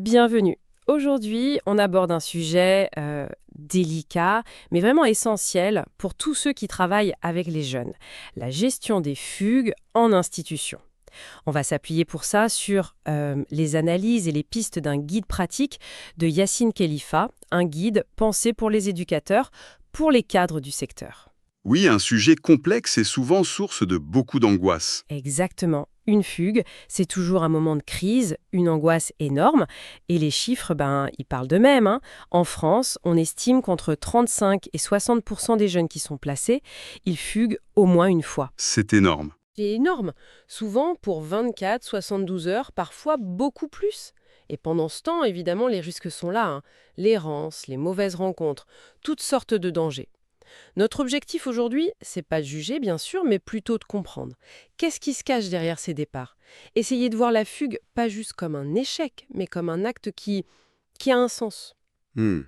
Bienvenue. Aujourd'hui, on aborde un sujet délicat, mais vraiment essentiel pour tous ceux qui travaillent avec les jeunes, la gestion des fugues en institution. On va s'appuyer pour ça sur les analyses et les pistes d'un guide pratique de Yacine Khelifa, un guide pensé pour les éducateurs, pour les cadres du secteur. Oui, un sujet complexe et souvent source de beaucoup d'angoisse. Exactement. Une fugue, c'est toujours un moment de crise, une angoisse énorme. Et les chiffres, ils parlent d'eux-mêmes, hein. En France, on estime qu'entre 35 et 60% des jeunes qui sont placés, ils fuguent au moins une fois. C'est énorme. C'est énorme. Souvent pour 24, 72 heures, parfois beaucoup plus. Et pendant ce temps, évidemment, les risques sont là, hein. L'errance, les mauvaises rencontres, toutes sortes de dangers. Notre objectif aujourd'hui, c'est pas de juger, bien sûr, mais plutôt de comprendre. Qu'est-ce qui se cache derrière ces départs? Essayer de voir la fugue pas juste comme un échec, mais comme un acte qui a un sens. Hmm.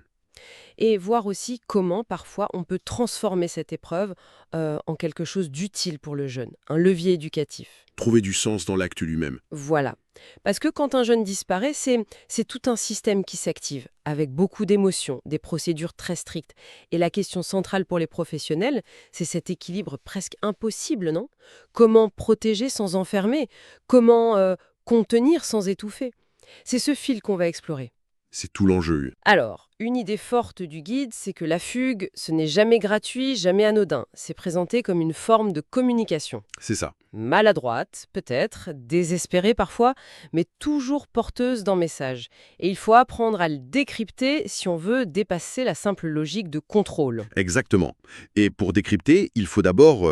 Et voir aussi comment, parfois, on peut transformer cette épreuve en quelque chose d'utile pour le jeune, un levier éducatif. Trouver du sens dans l'acte lui-même. Voilà. Parce que quand un jeune disparaît, c'est tout un système qui s'active, avec beaucoup d'émotions, des procédures très strictes. Et la question centrale pour les professionnels, c'est cet équilibre presque impossible, non? Comment protéger sans enfermer? Comment contenir sans étouffer? C'est ce fil qu'on va explorer. C'est tout l'enjeu. Alors, une idée forte du guide, c'est que la fugue, ce n'est jamais gratuit, jamais anodin. C'est présenté comme une forme de communication. C'est ça. Maladroite, peut-être, désespérée parfois, mais toujours porteuse d'un message. Et il faut apprendre à le décrypter si on veut dépasser la simple logique de contrôle. Exactement. Et pour décrypter, il faut d'abord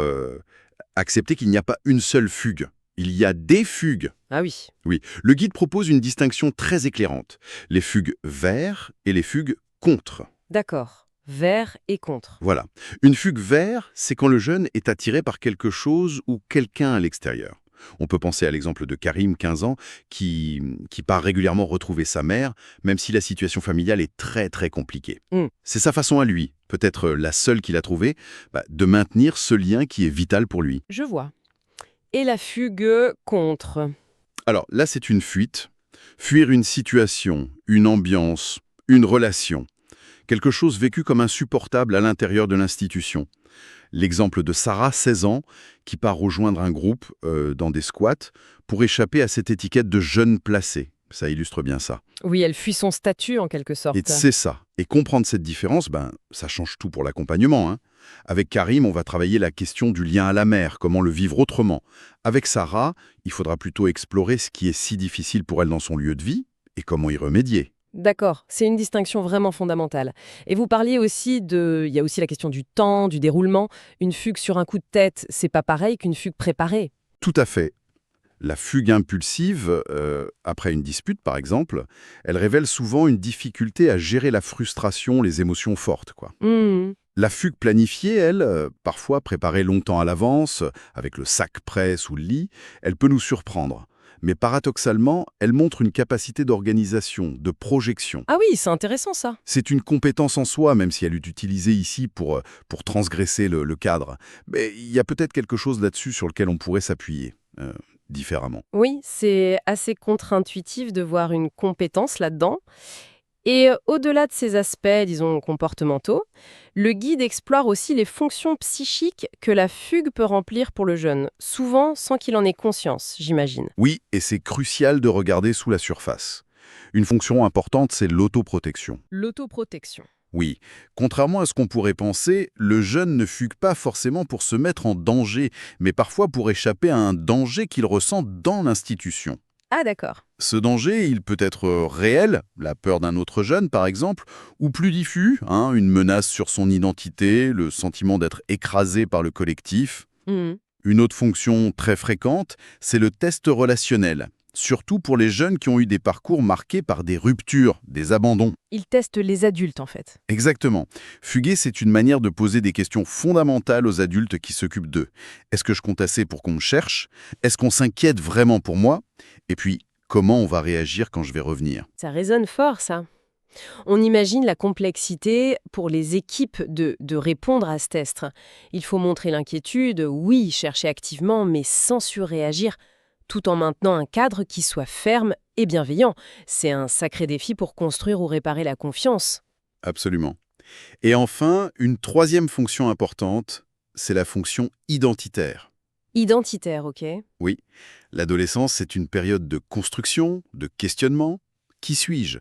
accepter qu'il n'y a pas une seule fugue. Il y a des fugues. Ah oui, Oui, le guide propose une distinction très éclairante. Les fugues vers et les fugues contre. d'accord. Vers et contre. Voilà. Une fugue vers, c'est quand le jeune est attiré par quelque chose ou quelqu'un à l'extérieur. On peut penser à l'exemple de Karim, 15 ans, qui part régulièrement retrouver sa mère, même si la situation familiale est très très compliquée. Hmm. C'est sa façon à lui, peut-être la seule qu'il a trouvée, de maintenir ce lien qui est vital pour lui. Je vois. Et la fugue contre. Alors là, c'est une fuite. Fuir une situation, une ambiance, une relation. Quelque chose vécu comme insupportable à l'intérieur de l'institution. L'exemple de Sarah, 16 ans, qui part rejoindre un groupe dans des squats pour échapper à cette étiquette de jeune placé. Ça illustre bien ça. Oui, elle fuit son statut en quelque sorte. Et c'est ça. Et comprendre cette différence, ça change tout pour l'accompagnement, hein. Avec Karim, on va travailler la question du lien à la mère, comment le vivre autrement. Avec Sarah, il faudra plutôt explorer ce qui est si difficile pour elle dans son lieu de vie et comment y remédier. D'accord, c'est une distinction vraiment fondamentale. Et vous parliez aussi il y a aussi la question du temps, du déroulement. Une fugue sur un coup de tête, c'est pas pareil qu'une fugue préparée. Tout à fait. La fugue impulsive, après une dispute par exemple, elle révèle souvent une difficulté à gérer la frustration, les émotions fortes, quoi. Hmm. La fugue planifiée, elle, parfois préparée longtemps à l'avance, avec le sac prêt sous le lit, elle peut nous surprendre. Mais paradoxalement, elle montre une capacité d'organisation, de projection. Ah oui, c'est intéressant ça. C'est une compétence en soi, même si elle est utilisée ici pour transgresser le cadre. Mais il y a peut-être quelque chose là-dessus sur lequel on pourrait s'appuyer différemment. Oui, c'est assez contre-intuitif de voir une compétence là-dedans. Et au-delà de ces aspects, disons, comportementaux, le guide explore aussi les fonctions psychiques que la fugue peut remplir pour le jeune, souvent sans qu'il en ait conscience, j'imagine. Oui, et c'est crucial de regarder sous la surface. Une fonction importante, c'est l'autoprotection. L'autoprotection. Oui, contrairement à ce qu'on pourrait penser, le jeune ne fugue pas forcément pour se mettre en danger, mais parfois pour échapper à un danger qu'il ressent dans l'institution. Ah d'accord. Ce danger, il peut être réel, la peur d'un autre jeune par exemple, ou plus diffus, une menace sur son identité, le sentiment d'être écrasé par le collectif. Mhm. Une autre fonction très fréquente, c'est le test relationnel, surtout pour les jeunes qui ont eu des parcours marqués par des ruptures, des abandons. Il teste les adultes en fait. Exactement. Fuguer, c'est une manière de poser des questions fondamentales aux adultes qui s'occupent d'eux. Est-ce que je compte assez pour qu'on me cherche? Est-ce qu'on s'inquiète vraiment pour moi? Et puis, comment on va réagir quand je vais revenir? Ça résonne fort ça. On imagine la complexité pour les équipes de répondre à ce test. Il faut montrer l'inquiétude, oui, chercher activement, mais sans surréagir, tout en maintenant un cadre qui soit ferme et bienveillant. C'est un sacré défi pour construire ou réparer la confiance. Absolument. Et enfin, une troisième fonction importante, c'est la fonction identitaire. Identitaire, ok. Oui, l'adolescence, c'est une période de construction, de questionnement. Qui suis-je?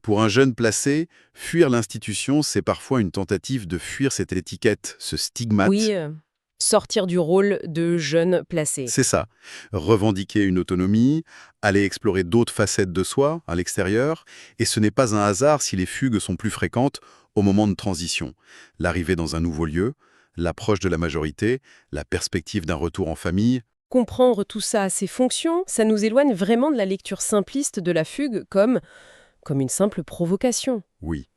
Pour un jeune placé, fuir l'institution, c'est parfois une tentative de fuir cette étiquette, ce stigmate. Oui, sortir du rôle de jeune placé. C'est ça. Revendiquer une autonomie, aller explorer d'autres facettes de soi à l'extérieur, et ce n'est pas un hasard si les fugues sont plus fréquentes au moment de transition. L'arrivée dans un nouveau lieu, l'approche de la majorité, la perspective d'un retour en famille. Comprendre tout ça à ses fonctions, ça nous éloigne vraiment de la lecture simpliste de la fugue comme une simple provocation. Oui,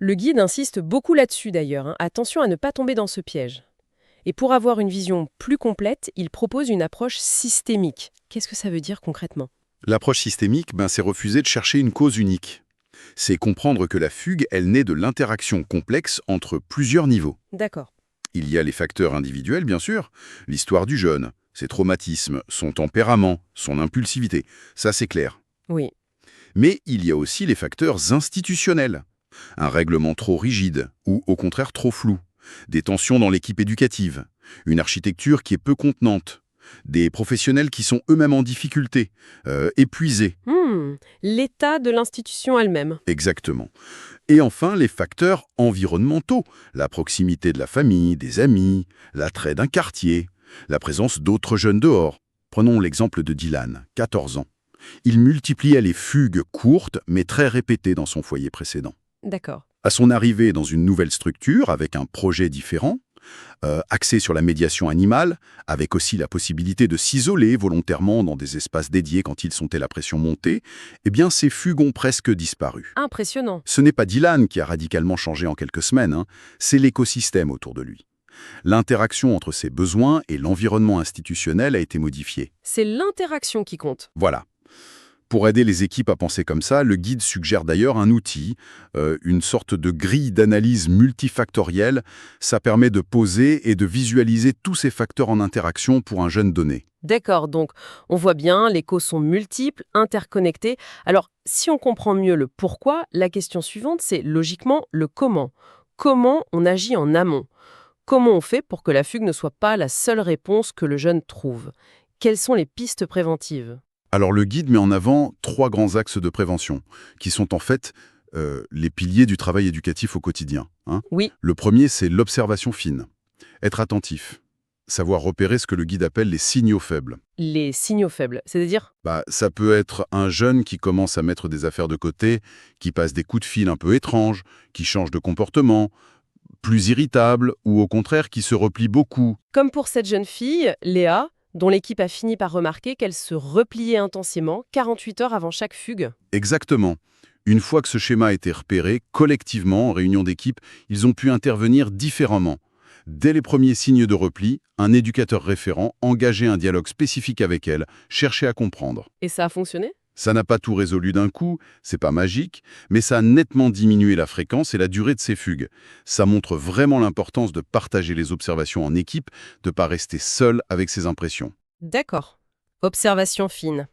Le guide insiste beaucoup là-dessus d'ailleurs, hein. Attention à ne pas tomber dans ce piège. Et pour avoir une vision plus complète, il propose une approche systémique. Qu'est-ce que ça veut dire concrètement? l'approche systémique, c'est refuser de chercher une cause unique. C'est comprendre que la fugue, elle naît de l'interaction complexe entre plusieurs niveaux. D'accord. Il y a les facteurs individuels, bien sûr, l'histoire du jeune, ses traumatismes, son tempérament, son impulsivité, ça c'est clair. Oui. Mais il y a aussi les facteurs institutionnels. Un règlement trop rigide ou au contraire trop flou. Des tensions dans l'équipe éducative. Une architecture qui est peu contenante. Des professionnels qui sont eux-mêmes en difficulté, épuisés. L'état de l'institution elle-même. Exactement. Et enfin, les facteurs environnementaux. La proximité de la famille, des amis, l'attrait d'un quartier, la présence d'autres jeunes dehors. Prenons l'exemple de Dylan, 14 ans. Il multipliait les fugues courtes, mais très répétées dans son foyer précédent. D'accord. À son arrivée dans une nouvelle structure, avec un projet différent, axé sur la médiation animale, avec aussi la possibilité de s'isoler volontairement dans des espaces dédiés quand ils sentait la pression monter, eh bien ces fugues ont presque disparu. Impressionnant. Ce n'est pas Dylan qui a radicalement changé en quelques semaines, c'est l'écosystème autour de lui. L'interaction entre ses besoins et l'environnement institutionnel a été modifiée. C'est l'interaction qui compte. Voilà. Pour aider les équipes à penser comme ça, le guide suggère d'ailleurs un outil, une sorte de grille d'analyse multifactorielle. Ça permet de poser et de visualiser tous ces facteurs en interaction pour un jeune donné. D'accord, donc on voit bien, les causes sont multiples, interconnectées. Alors, si on comprend mieux le pourquoi, la question suivante, c'est logiquement le comment. Comment on agit en amont? Comment on fait pour que la fugue ne soit pas la seule réponse que le jeune trouve? Quelles sont les pistes préventives? Alors le guide met en avant 3 grands axes de prévention, qui sont en fait les piliers du travail éducatif au quotidien. Oui. Le premier, c'est l'observation fine. Être attentif. Savoir repérer ce que le guide appelle les signaux faibles. Les signaux faibles, c'est-à-dire? Ça peut être un jeune qui commence à mettre des affaires de côté, qui passe des coups de fil un peu étranges, qui change de comportement, plus irritable, ou au contraire qui se replie beaucoup. Comme pour cette jeune fille, Léa, dont l'équipe a fini par remarquer qu'elle se repliait intensément 48 heures avant chaque fugue. Exactement. Une fois que ce schéma a été repéré, collectivement, en réunion d'équipe, ils ont pu intervenir différemment. Dès les premiers signes de repli, un éducateur référent engageait un dialogue spécifique avec elle, cherchait à comprendre. Et ça a fonctionné? Ça n'a pas tout résolu d'un coup, c'est pas magique, mais ça a nettement diminué la fréquence et la durée de ces fugues. Ça montre vraiment l'importance de partager les observations en équipe, de ne pas rester seul avec ses impressions. D'accord. Observation fine.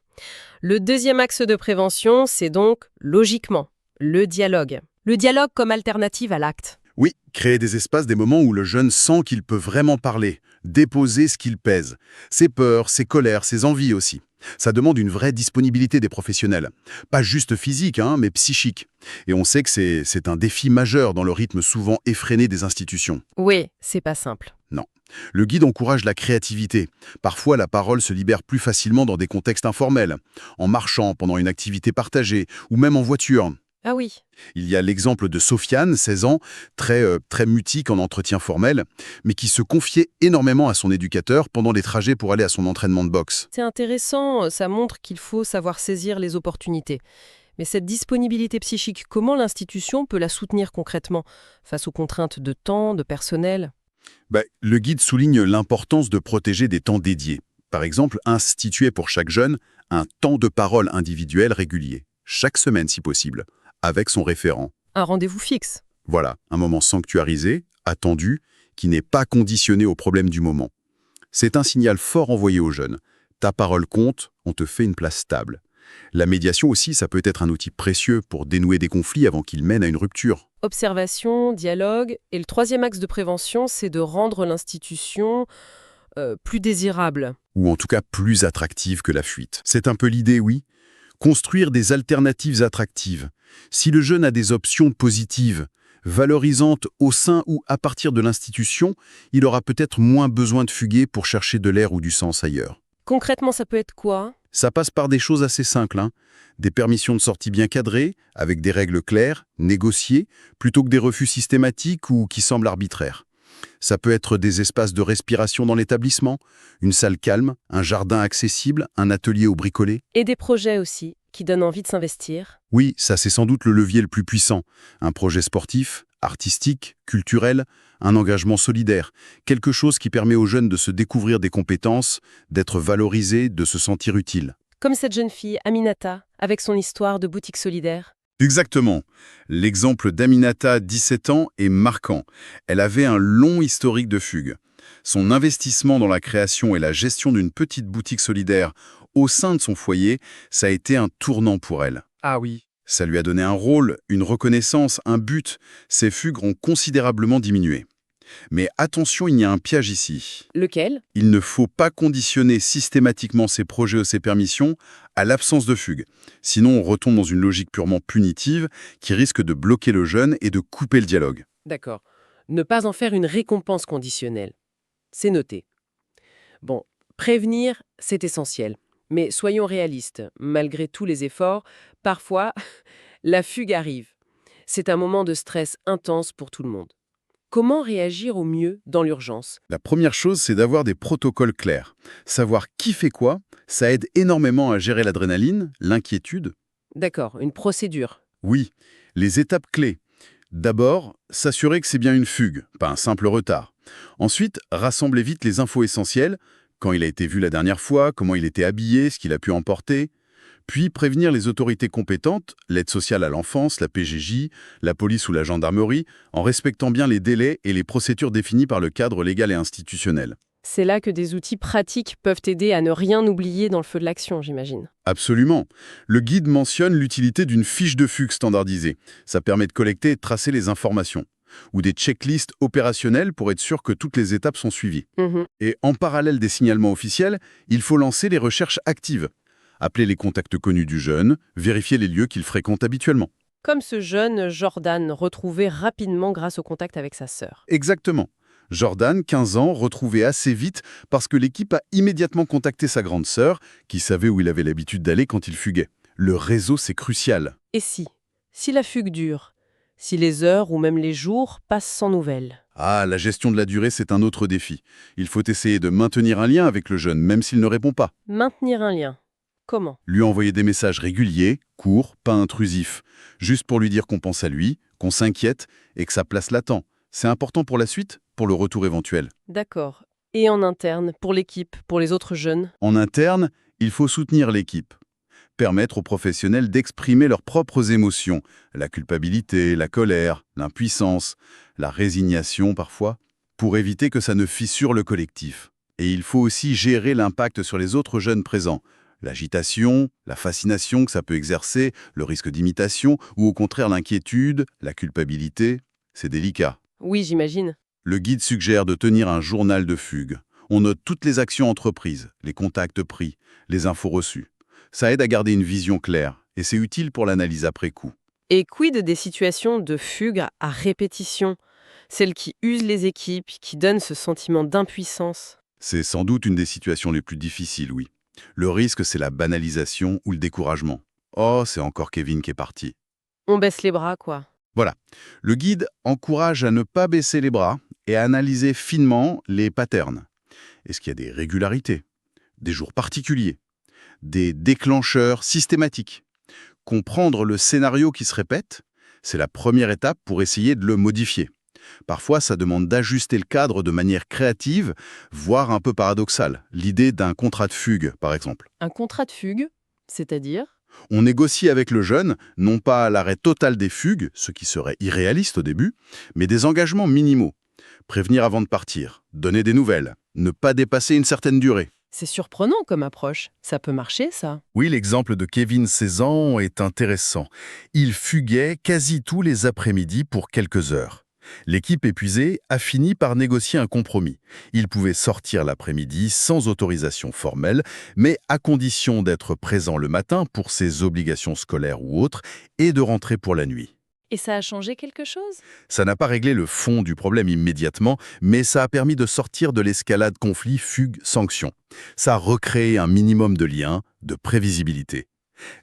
Le deuxième axe de prévention, c'est donc, logiquement, le dialogue. Le dialogue comme alternative à l'acte. Oui, créer des espaces, des moments où le jeune sent qu'il peut vraiment parler, déposer ce qu'il pèse, ses peurs, ses colères, ses envies aussi. Ça demande une vraie disponibilité des professionnels. Pas juste physique, mais psychique. Et on sait que c'est un défi majeur dans le rythme souvent effréné des institutions. Oui, c'est pas simple. Non. Le guide encourage la créativité. Parfois, la parole se libère plus facilement dans des contextes informels, en marchant pendant une activité partagée, ou même en voiture. Ah oui. Il y a l'exemple de Sofiane, 16 ans, très mutique en entretien formel, mais qui se confiait énormément à son éducateur pendant les trajets pour aller à son entraînement de boxe. C'est intéressant, ça montre qu'il faut savoir saisir les opportunités. Mais cette disponibilité psychique, comment l'institution peut la soutenir concrètement face aux contraintes de temps, de personnel? Le guide souligne l'importance de protéger des temps dédiés. Par exemple, instituer pour chaque jeune un temps de parole individuel régulier, chaque semaine si possible, avec son référent. Un rendez-vous fixe. Voilà, un moment sanctuarisé, attendu, qui n'est pas conditionné aux problèmes du moment. C'est un signal fort envoyé aux jeunes. Ta parole compte, on te fait une place stable. La médiation aussi, ça peut être un outil précieux pour dénouer des conflits avant qu'ils mènent à une rupture. Observation, dialogue. Et le troisième axe de prévention, c'est de rendre l'institution plus désirable. Ou en tout cas plus attractive que la fuite. C'est un peu l'idée, oui. Construire des alternatives attractives. Si le jeune a des options positives, valorisantes au sein ou à partir de l'institution, il aura peut-être moins besoin de fuguer pour chercher de l'air ou du sens ailleurs. Concrètement, ça peut être quoi? Ça passe par des choses assez simples, hein. Des permissions de sortie bien cadrées, avec des règles claires, négociées, plutôt que des refus systématiques ou qui semblent arbitraires. Ça peut être des espaces de respiration dans l'établissement, une salle calme, un jardin accessible, un atelier au bricolé. Et des projets aussi, qui donnent envie de s'investir. Oui, ça c'est sans doute le levier le plus puissant. Un projet sportif, artistique, culturel, un engagement solidaire. Quelque chose qui permet aux jeunes de se découvrir des compétences, d'être valorisés, de se sentir utiles. Comme cette jeune fille, Aminata, avec son histoire de boutique solidaire. Exactement. L'exemple d'Aminata, 17 ans, est marquant. Elle avait un long historique de fugue. Son investissement dans la création et la gestion d'une petite boutique solidaire au sein de son foyer, ça a été un tournant pour elle. Ah oui. Ça lui a donné un rôle, une reconnaissance, un but. Ses fugues ont considérablement diminué. Mais attention, il y a un piège ici. Lequel? Il ne faut pas conditionner systématiquement ses projets ou ses permissions à l'absence de fugue. Sinon, on retombe dans une logique purement punitive qui risque de bloquer le jeune et de couper le dialogue. D'accord. Ne pas en faire une récompense conditionnelle. C'est noté. Bon, prévenir, c'est essentiel. Mais soyons réalistes. Malgré tous les efforts, parfois, la fugue arrive. C'est un moment de stress intense pour tout le monde. Comment réagir au mieux dans l'urgence? La première chose, c'est d'avoir des protocoles clairs. Savoir qui fait quoi, ça aide énormément à gérer l'adrénaline, l'inquiétude. D'accord, une procédure. Oui, les étapes clés. D'abord, s'assurer que c'est bien une fugue, pas un simple retard. Ensuite, rassembler vite les infos essentielles, quand il a été vu la dernière fois, comment il était habillé, ce qu'il a pu emporter. Puis prévenir les autorités compétentes, l'aide sociale à l'enfance, la PJJ, la police ou la gendarmerie, en respectant bien les délais et les procédures définies par le cadre légal et institutionnel. C'est là que des outils pratiques peuvent aider à ne rien oublier dans le feu de l'action, j'imagine. Absolument. Le guide mentionne l'utilité d'une fiche de fugue standardisée. Ça permet de collecter et de tracer les informations. Ou des checklists opérationnelles pour être sûr que toutes les étapes sont suivies. Et en parallèle des signalements officiels, il faut lancer les recherches actives. Appeler les contacts connus du jeune, vérifier les lieux qu'il fréquente habituellement. Comme ce jeune Jordan, retrouvé rapidement grâce au contact avec sa sœur. Exactement. Jordan, 15 ans, retrouvé assez vite parce que l'équipe a immédiatement contacté sa grande sœur, qui savait où il avait l'habitude d'aller quand il fuguait. Le réseau, c'est crucial. Et si la fugue dure, si les heures ou même les jours passent sans nouvelles? Ah, la gestion de la durée, c'est un autre défi. Il faut essayer de maintenir un lien avec le jeune, même s'il ne répond pas. Maintenir un lien. Comment? Lui envoyer des messages réguliers, courts, pas intrusifs, juste pour lui dire qu'on pense à lui, qu'on s'inquiète et que sa place l'attend. C'est important pour la suite, pour le retour éventuel. D'accord. Et en interne, pour l'équipe, pour les autres jeunes? En interne, il faut soutenir l'équipe. Permettre aux professionnels d'exprimer leurs propres émotions, la culpabilité, la colère, l'impuissance, la résignation parfois, pour éviter que ça ne fissure le collectif. Et il faut aussi gérer l'impact sur les autres jeunes présents. L'agitation, la fascination que ça peut exercer, le risque d'imitation, ou au contraire l'inquiétude, la culpabilité, c'est délicat. Oui, j'imagine. Le guide suggère de tenir un journal de fugue. On note toutes les actions entreprises, les contacts pris, les infos reçues. Ça aide à garder une vision claire, et c'est utile pour l'analyse après coup. Et quid des situations de fugue à répétition? Celles qui usent les équipes, qui donnent ce sentiment d'impuissance? C'est sans doute une des situations les plus difficiles, oui. Le risque, c'est la banalisation ou le découragement. Oh, c'est encore Kevin qui est parti. On baisse les bras, quoi. Voilà. Le guide encourage à ne pas baisser les bras et à analyser finement les patterns. Est-ce qu'il y a des régularités, des jours particuliers, des déclencheurs systématiques? Comprendre le scénario qui se répète, c'est la première étape pour essayer de le modifier. Parfois, ça demande d'ajuster le cadre de manière créative, voire un peu paradoxale. L'idée d'un contrat de fugue, par exemple. Un contrat de fugue, c'est-à-dire? On négocie avec le jeune, non pas l'arrêt total des fugues, ce qui serait irréaliste au début, mais des engagements minimaux. Prévenir avant de partir, donner des nouvelles, ne pas dépasser une certaine durée. C'est surprenant comme approche. Ça peut marcher, ça? Oui, l'exemple de Kevin, 16 ans, est intéressant. Il fuguait quasi tous les après-midi pour quelques heures. L'équipe épuisée a fini par négocier un compromis. Il pouvait sortir l'après-midi sans autorisation formelle, mais à condition d'être présent le matin pour ses obligations scolaires ou autres et de rentrer pour la nuit. Et ça a changé quelque chose? Ça n'a pas réglé le fond du problème immédiatement, mais ça a permis de sortir de l'escalade conflit fugue-sanction. Ça a recréé un minimum de lien, de prévisibilité.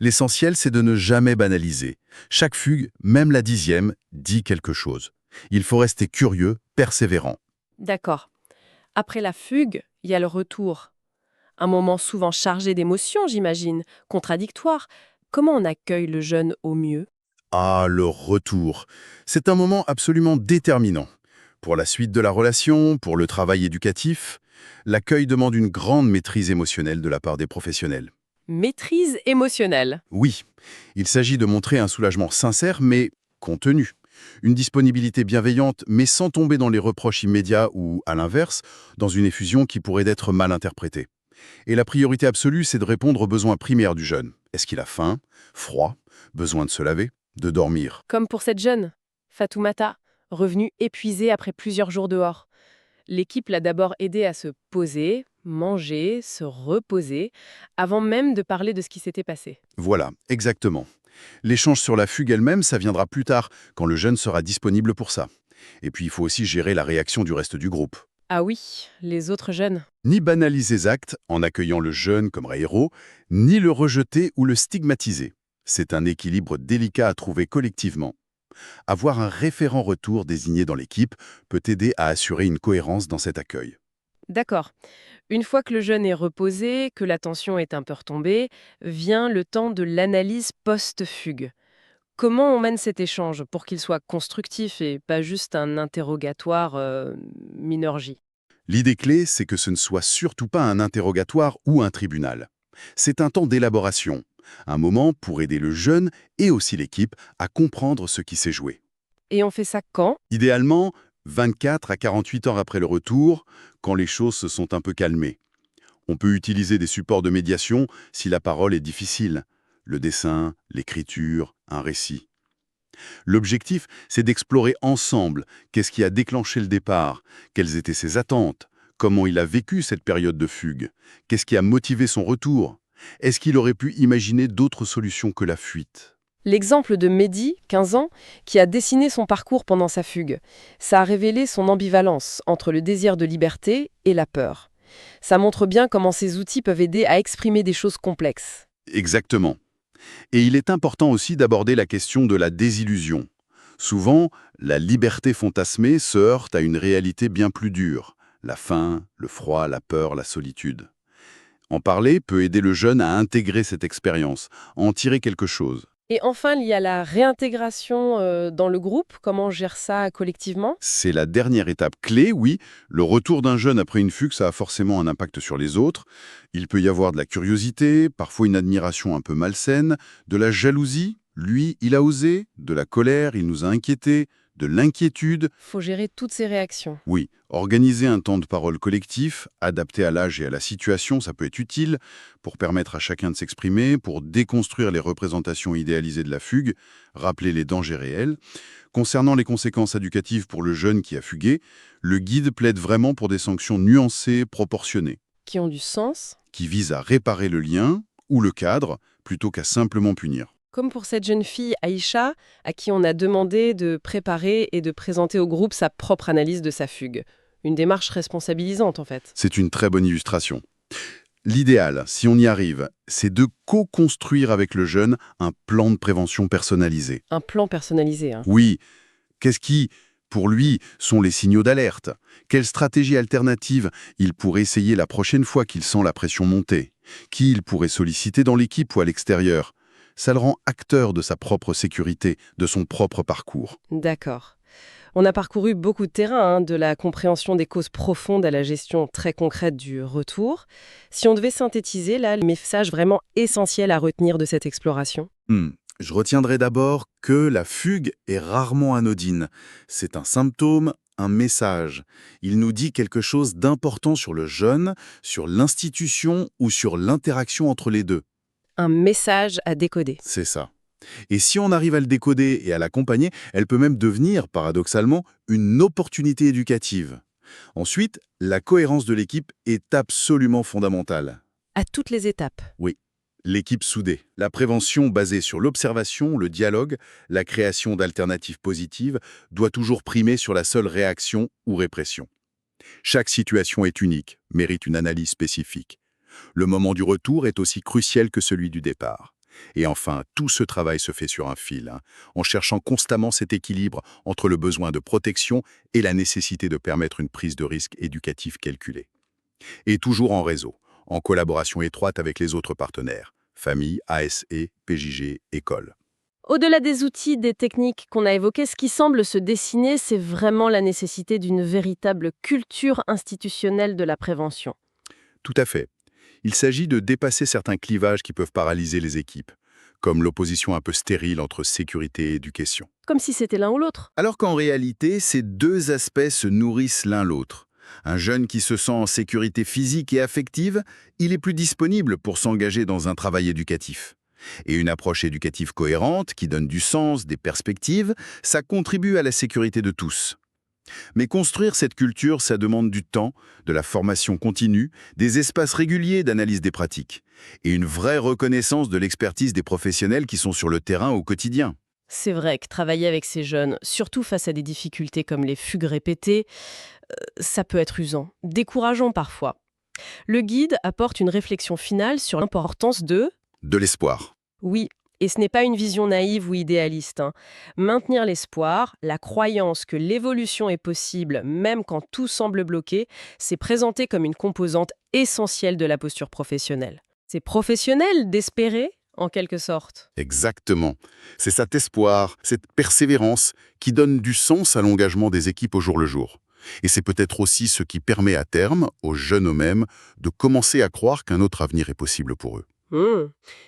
L'essentiel, c'est de ne jamais banaliser. Chaque fugue, même la 10e, dit quelque chose. Il faut rester curieux, persévérant. D'accord. Après la fugue, il y a le retour. Un moment souvent chargé d'émotions, j'imagine, contradictoire. Comment on accueille le jeune au mieux? Ah, le retour. C'est un moment absolument déterminant. Pour la suite de la relation, pour le travail éducatif, l'accueil demande une grande maîtrise émotionnelle de la part des professionnels. Maîtrise émotionnelle. Oui, il s'agit de montrer un soulagement sincère mais contenu. Une disponibilité bienveillante mais sans tomber dans les reproches immédiats ou, à l'inverse, dans une effusion qui pourrait être mal interprétée. Et la priorité absolue, c'est de répondre aux besoins primaires du jeune. Est-ce qu'il a faim, froid, besoin de se laver, de dormir? Comme pour cette jeune, Fatoumata, revenue épuisée après plusieurs jours dehors. L'équipe l'a d'abord aidée à se poser, manger, se reposer, avant même de parler de ce qui s'était passé. Voilà, exactement. L'échange sur la fugue elle-même, ça viendra plus tard, quand le jeune sera disponible pour ça. Et puis il faut aussi gérer la réaction du reste du groupe. Ah oui, les autres jeunes. Ni banaliser les actes en accueillant le jeune comme héros, ni le rejeter ou le stigmatiser. C'est un équilibre délicat à trouver collectivement. Avoir un référent retour désigné dans l'équipe peut aider à assurer une cohérence dans cet accueil. D'accord. Une fois que le jeune est reposé, que la tension est un peu retombée, vient le temps de l'analyse post-fugue. Comment on mène cet échange pour qu'il soit constructif et pas juste un interrogatoire mineur J? L'idée clé, c'est que ce ne soit surtout pas un interrogatoire ou un tribunal. C'est un temps d'élaboration, un moment pour aider le jeune et aussi l'équipe à comprendre ce qui s'est joué. Et on fait ça quand? Idéalement, 24 à 48 heures après le retour, quand les choses se sont un peu calmées. On peut utiliser des supports de médiation si la parole est difficile. Le dessin, l'écriture, un récit. L'objectif, c'est d'explorer ensemble qu'est-ce qui a déclenché le départ, quelles étaient ses attentes, comment il a vécu cette période de fugue, qu'est-ce qui a motivé son retour, est-ce qu'il aurait pu imaginer d'autres solutions que la fuite. L'exemple de Mehdi, 15 ans, qui a dessiné son parcours pendant sa fugue. Ça a révélé son ambivalence entre le désir de liberté et la peur. Ça montre bien comment ces outils peuvent aider à exprimer des choses complexes. Exactement. Et il est important aussi d'aborder la question de la désillusion. Souvent, la liberté fantasmée se heurte à une réalité bien plus dure. La faim, le froid, la peur, la solitude. En parler peut aider le jeune à intégrer cette expérience, à en tirer quelque chose. Et enfin, il y a la réintégration dans le groupe. Comment on gère ça collectivement? C'est la dernière étape clé, oui. Le retour d'un jeune après une fugue, ça a forcément un impact sur les autres. Il peut y avoir de la curiosité, parfois une admiration un peu malsaine, de la jalousie, lui, il a osé, de la colère, il nous a inquiétés, de l'inquiétude. Faut gérer toutes ces réactions. Oui, organiser un temps de parole collectif, adapté à l'âge et à la situation, ça peut être utile pour permettre à chacun de s'exprimer, pour déconstruire les représentations idéalisées de la fugue, rappeler les dangers réels. Concernant les conséquences éducatives pour le jeune qui a fugué, le guide plaide vraiment pour des sanctions nuancées, proportionnées, Qui ont du sens. qui visent à réparer le lien ou le cadre, plutôt qu'à simplement punir. Comme pour cette jeune fille, Aïcha, à qui on a demandé de préparer et de présenter au groupe sa propre analyse de sa fugue. Une démarche responsabilisante, en fait. C'est une très bonne illustration. L'idéal, si on y arrive, c'est de co-construire avec le jeune un plan de prévention personnalisé. Un plan personnalisé, hein. Oui, qu'est-ce qui, pour lui, sont les signaux d'alerte? Quelle stratégie alternative il pourrait essayer la prochaine fois qu'il sent la pression monter? Qui il pourrait solliciter dans l'équipe ou à l'extérieur? Ça le rend acteur de sa propre sécurité, de son propre parcours. D'accord. On a parcouru beaucoup de terrain, de la compréhension des causes profondes à la gestion très concrète du retour. Si on devait synthétiser, là, les messages vraiment essentiels à retenir de cette exploration. Je retiendrai d'abord que la fugue est rarement anodine. C'est un symptôme, un message. Il nous dit quelque chose d'important sur le jeune, sur l'institution ou sur l'interaction entre les deux. Un message à décoder. C'est ça. Et si on arrive à le décoder et à l'accompagner, elle peut même devenir, paradoxalement, une opportunité éducative. Ensuite, la cohérence de l'équipe est absolument fondamentale. À toutes les étapes. Oui, l'équipe soudée. La prévention basée sur l'observation, le dialogue, la création d'alternatives positives doit toujours primer sur la seule réaction ou répression. Chaque situation est unique, mérite une analyse spécifique. Le moment du retour est aussi crucial que celui du départ. Et enfin, tout ce travail se fait sur un fil, en cherchant constamment cet équilibre entre le besoin de protection et la nécessité de permettre une prise de risque éducative calculée. Et toujours en réseau, en collaboration étroite avec les autres partenaires, famille, ASE, PJG, école. Au-delà des outils, des techniques qu'on a évoquées, ce qui semble se dessiner, c'est vraiment la nécessité d'une véritable culture institutionnelle de la prévention. Tout à fait. Il s'agit de dépasser certains clivages qui peuvent paralyser les équipes, comme l'opposition un peu stérile entre sécurité et éducation. Comme si c'était l'un ou l'autre. Alors qu'en réalité, ces deux aspects se nourrissent l'un l'autre. Un jeune qui se sent en sécurité physique et affective, il est plus disponible pour s'engager dans un travail éducatif. Et une approche éducative cohérente, qui donne du sens, des perspectives, ça contribue à la sécurité de tous. Mais construire cette culture, ça demande du temps, de la formation continue, des espaces réguliers d'analyse des pratiques, et une vraie reconnaissance de l'expertise des professionnels qui sont sur le terrain au quotidien. C'est vrai que travailler avec ces jeunes, surtout face à des difficultés comme les fugues répétées, ça peut être usant, décourageant parfois. Le guide apporte une réflexion finale sur l'importance de... De l'espoir. Oui, et ce n'est pas une vision naïve ou idéaliste. Maintenir l'espoir, la croyance que l'évolution est possible même quand tout semble bloqué, c'est présenté comme une composante essentielle de la posture professionnelle. C'est professionnel d'espérer, en quelque sorte. Exactement. C'est cet espoir, cette persévérance qui donne du sens à l'engagement des équipes au jour le jour. Et c'est peut-être aussi ce qui permet à terme, aux jeunes eux-mêmes, de commencer à croire qu'un autre avenir est possible pour eux.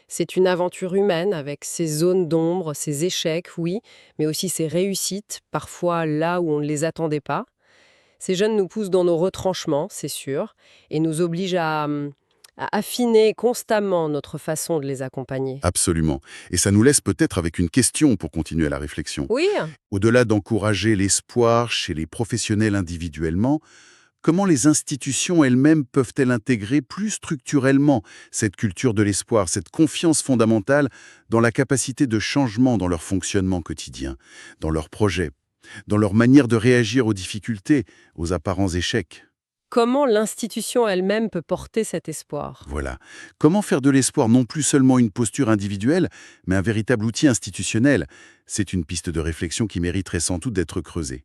C'est une aventure humaine avec ses zones d'ombre, ses échecs, oui, mais aussi ses réussites, parfois là où on ne les attendait pas. Ces jeunes nous poussent dans nos retranchements, c'est sûr, et nous obligent à affiner constamment notre façon de les accompagner. Absolument. Et ça nous laisse peut-être avec une question pour continuer la réflexion. Oui, Au-delà d'encourager l'espoir chez les professionnels individuellement, comment les institutions elles-mêmes peuvent-elles intégrer plus structurellement cette culture de l'espoir, cette confiance fondamentale dans la capacité de changement dans leur fonctionnement quotidien, dans leurs projets, dans leur manière de réagir aux difficultés, aux apparents échecs? comment l'institution elle-même peut porter cet espoir? Voilà. Comment faire de l'espoir non plus seulement une posture individuelle, mais un véritable outil institutionnel? C'est une piste de réflexion qui mériterait sans doute d'être creusée.